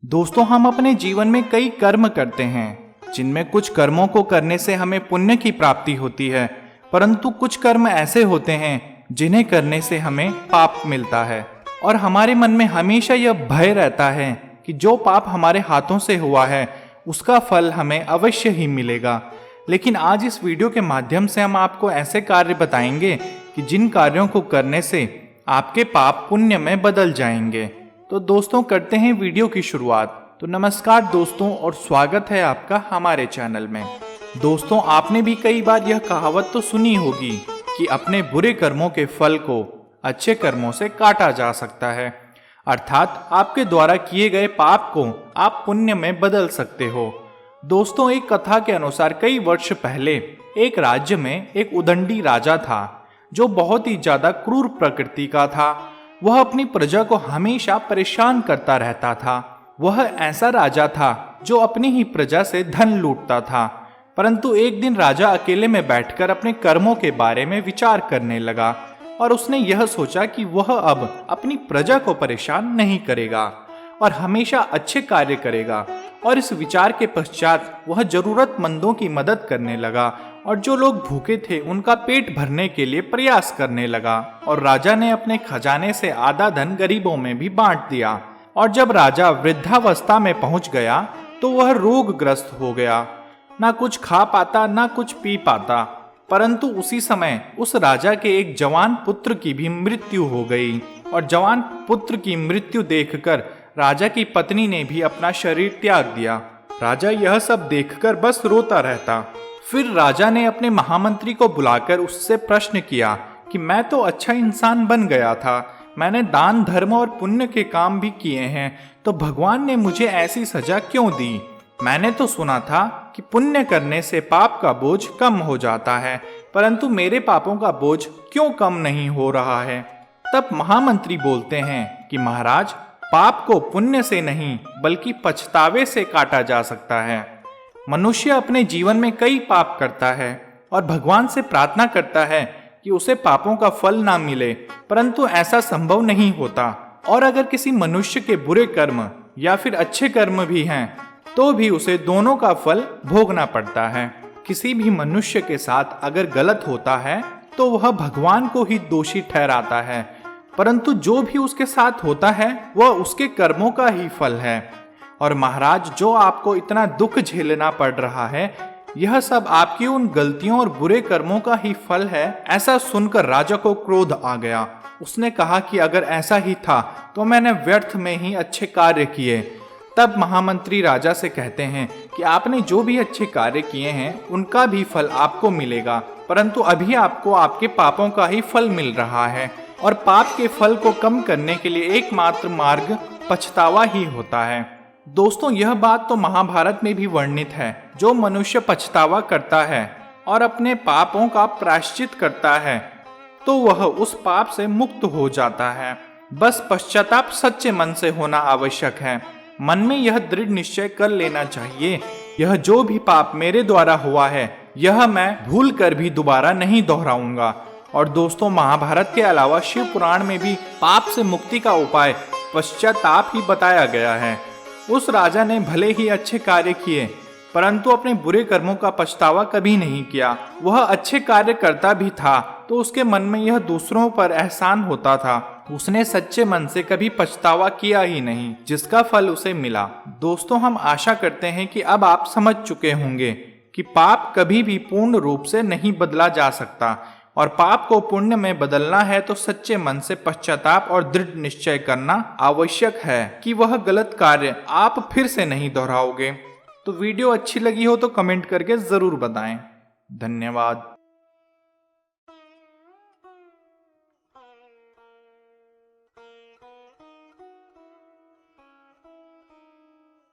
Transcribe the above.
दोस्तों, हम अपने जीवन में कई कर्म करते हैं जिनमें कुछ कर्मों को करने से हमें पुण्य की प्राप्ति होती है, परंतु कुछ कर्म ऐसे होते हैं जिन्हें करने से हमें पाप मिलता है। और हमारे मन में हमेशा यह भय रहता है कि जो पाप हमारे हाथों से हुआ है उसका फल हमें अवश्य ही मिलेगा। लेकिन आज इस वीडियो के माध्यम से हम आपको ऐसे कार्य बताएंगे कि जिन कार्यों को करने से आपके पाप पुण्य में बदल जाएंगे। तो दोस्तों, करते हैं वीडियो की शुरुआत। तो नमस्कार दोस्तों, और स्वागत है आपका हमारे चैनल में। दोस्तों, आपने भी कई बार यह कहावत तो सुनी होगी कि अपने बुरे कर्मों के फल को अच्छे कर्मों से काटा जा सकता है, अर्थात आपके द्वारा किए गए पाप को आप पुण्य में बदल सकते हो। दोस्तों, एक कथा के अनुसार कई वर्ष पहले एक राज्य में एक उदंडी राजा था जो बहुत ही ज्यादा क्रूर प्रकृति का था। वह अपनी प्रजा को हमेशा परेशान करता रहता था। वह ऐसा राजा था जो अपनी ही प्रजा से धन लूटता था। परंतु एक दिन राजा अकेले में बैठकर अपने कर्मों के बारे में विचार करने लगा और उसने यह सोचा कि वह अब अपनी प्रजा को परेशान नहीं करेगा और हमेशा अच्छे कार्य करेगा। और इस विचार के पश्चात वह जरूरतमंदों की मदद करने लगा और जो लोग भूखे थे उनका पेट भरने के लिए प्रयास करने लगा। और राजा ने अपने खजाने से आधा धन गरीबों में भी बांट दिया। और जब राजा वृद्धावस्था में पहुंच गया तो वह रोगग्रस्त हो गया, ना कुछ खा पाता ना कुछ पी पाता। परंतु उसी समय उस राजा के एक जवान पुत्र की भी मृत्यु हो गई। और जवान पुत्र की मृत्यु देखकर राजा की पत्नी ने भी अपना शरीर त्याग दिया। राजा यह सब देखकर बस रोता रहता। फिर राजा ने अपने महामंत्री को बुलाकर उससे प्रश्न किया कि मैं तो अच्छा इंसान बन गया था, मैंने दान धर्म और पुण्य के काम भी किए हैं, तो भगवान ने मुझे ऐसी सजा क्यों दी? मैंने तो सुना था कि पुण्य करने से पाप का बोझ कम हो जाता है, परंतु मेरे पापों का बोझ क्यों कम नहीं हो रहा है? तब महामंत्री बोलते हैं कि महाराज, पाप को पुण्य से नहीं बल्कि पछतावे से काटा जा सकता है। मनुष्य अपने जीवन में कई पाप करता है और भगवान से प्रार्थना करता है कि उसे पापों का फल ना मिले, परंतु ऐसा संभव नहीं होता। और अगर किसी मनुष्य के बुरे कर्म या फिर अच्छे कर्म भी हैं तो भी उसे दोनों का फल भोगना पड़ता है। किसी भी मनुष्य के साथ अगर गलत होता है तो वह भगवान को ही दोषी ठहराता है, परंतु जो भी उसके साथ होता है वह उसके कर्मों का ही फल है। और महाराज, जो आपको इतना दुख झेलना पड़ रहा है यह सब आपकी उन गलतियों और बुरे कर्मों का ही फल है। ऐसा सुनकर राजा को क्रोध आ गया। उसने कहा कि अगर ऐसा ही था तो मैंने व्यर्थ में ही अच्छे कार्य किए। तब महामंत्री राजा से कहते हैं कि आपने जो भी अच्छे कार्य किए हैं उनका भी फल आपको मिलेगा, परंतु अभी आपको आपके पापों का ही फल मिल रहा है। और पाप के फल को कम करने के लिए एकमात्र मार्ग पछतावा ही होता है। दोस्तों, यह बात तो महाभारत में भी वर्णित है। जो मनुष्य पछतावा करता है और अपने पापों का प्रायश्चित करता है तो वह उस पाप से मुक्त हो जाता है। बस पश्चाताप सच्चे मन से होना आवश्यक है। मन में यह दृढ़ निश्चय कर लेना चाहिए, यह जो भी पाप मेरे द्वारा हुआ है यह मैं भूल कर भी दोबारा नहीं दोहराऊंगा। और दोस्तों, महाभारत के अलावा शिव पुराण में भी पाप से मुक्ति का उपाय पश्चाताप ही बताया गया है। उस राजा ने भले ही अच्छे कार्य किए परंतु अपने बुरे कर्मों का पछतावा कभी नहीं किया। वह अच्छे कार्य करता भी था तो उसके मन में यह दूसरों पर एहसान होता था। उसने सच्चे मन से कभी पछतावा किया ही नहीं, जिसका फल उसे मिला। दोस्तों, हम आशा करते हैं कि अब आप समझ चुके होंगे कि पाप कभी भी पूर्ण रूप से नहीं बदला जा सकता, और पाप को पुण्य में बदलना है तो सच्चे मन से पश्चाताप और दृढ़ निश्चय करना आवश्यक है कि वह गलत कार्य आप फिर से नहीं दोहराओगे। तो वीडियो अच्छी लगी हो तो कमेंट करके जरूर बताएं। धन्यवाद।